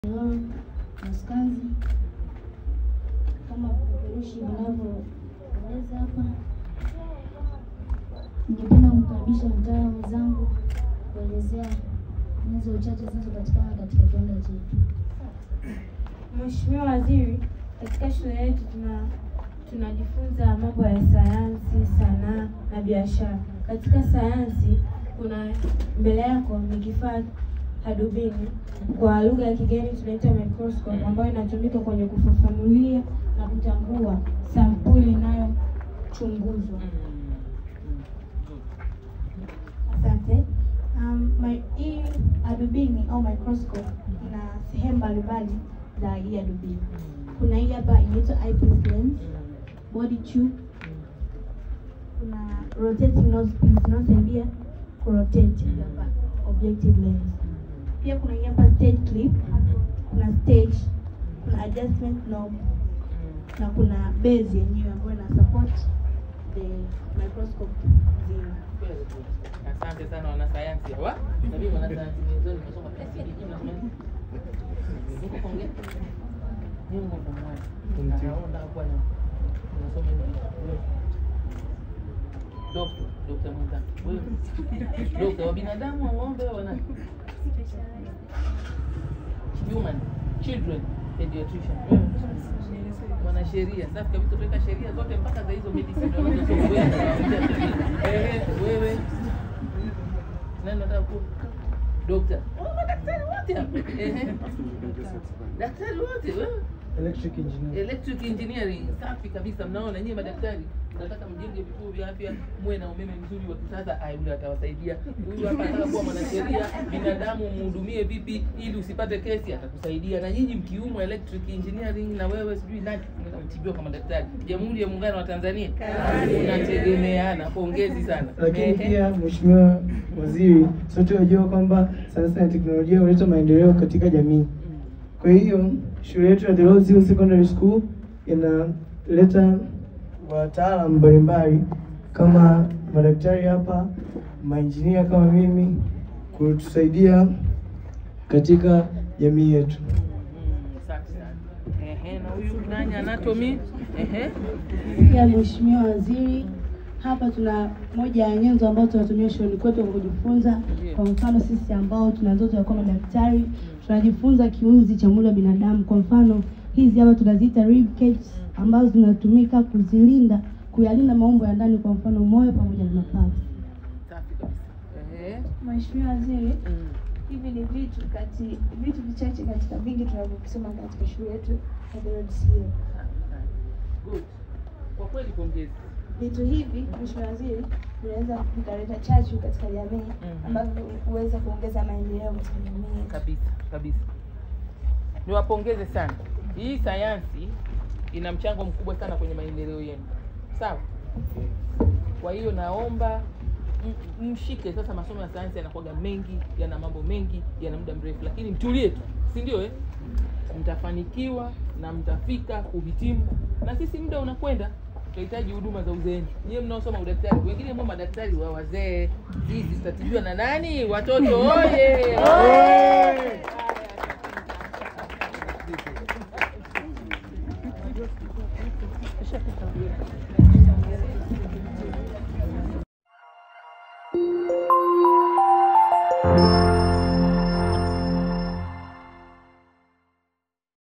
Maskanzi kama vipeperushi vinavyoeleza hapa. Ningependa kumkaribisha mtaalamu wenzangu kuelezea nyenzo chache zinazopatikana katika kiwanda chetu. Mheshimiwa Waziri, katika shule yetu tunajifunza mambo ya sayansi, sanaa na biashara. Katika sayansi kuna mbele yako ni kifaa hadubini, kwa lugha ya kigeni tunaita microscope, ambayo inatumika kwenye kufafanulia na kutambua sampuli inayochunguzwa. Asante. Hii hadubini au microscope ina sehemu mbalimbali za hii hadubini. Kuna hii hapa inaitwa eyepiece lens, body tube, kuna rotating nose piece inayosaidia kurotate hapa objective lens. Pia kuna hii hapa stage clip, kuna stage, kuna adjustment knob, na kuna base yenyewe ambayo ina support the microscope zima. Asante sana wanasayansi hawa. Na mimi wanasayansi mwanzo nimesoma PhD nasoma. Niko kuongea. Mimi ngo mwana. Tunaona kwa na nasoma nini? Dokta mwanza. Wewe dokta wa binadamu au ng'ombe wana human children pediatrician. Wana sheria. Sasa kabisa tuweka sheria zote mpaka za hizo medicine wanazosoma wewe. Wewe nani nataka ku dokta? Daktari wote hapa. Daktari wote wewe. Electric engineering safi kabisa. Mnaona nyinyi madaktari nataka mjenge vituo vya afya, muwe na umeme mzuri wa kisasa. Yule atawasaidia. Huyu hapa anataka kuwa mwanasheria, binadamu mhudumie vipi ili usipate kesi, atakusaidia. Na nyinyi mkiumwa electric engineering, na wewe sijui nani mtibiwa kama daktari. Jamhuri ya Muungano wa Tanzania. Unategemeana. Pongezi sana. Lakini pia Mheshimiwa Waziri, sote tunajua kwamba sayansi na teknolojia huleta maendeleo katika jamii. Kwa hiyo shule yetu ya The Rose Hill Secondary School inaleta wataalamu mbalimbali kama madaktari hapa, mainjinia kama mimi, kutusaidia katika jamii yetu. Asante sana. Na huyu nani anatomy? Pia Mheshimiwa Waziri, hapa tuna moja ya nyenzo ambazo tunatumia shuleni kwetu kwa kujifunza. Kwa mfano sisi ambao tuna ndoto ya kuwa madaktari, tunajifunza kiunzi cha mwili wa binadamu. Kwa mfano hizi hapa tunaziita rib cages, ambazo zinatumika kuyalinda maumbo ya ndani, kwa mfano moyo pamoja na mapafu. Safi kabisa. Mheshimiwa Waziri, hivi ni vitu vichache katika vingi tunavyosoma katika shule yetu ya The Rose Hill. Good. Kwa kweli pongezi. Vitu hivi Mheshimiwa Waziri vinaweza vikaleta chachu katika jamii, ambavyo huweza kuongeza maendeleo katika jamii. Kabisa. Niwapongeze sana. Hii sayansi ina mchango mkubwa sana kwenye maendeleo yenu. Sawa? Kwa hiyo naomba mshike sasa. Masomo ya sayansi yanakuwa mengi, yana mambo mengi, yana muda mrefu, lakini mtulie tu. Si ndio mtafanikiwa na mtafika kuhitimu. Na sisi muda unakwenda, tutahitaji huduma za uzeeni. Nyie mnaosoma udaktari, wengine mwa madaktari wa wazee, sisi tutatibiwa na nani? Watoto. Oye!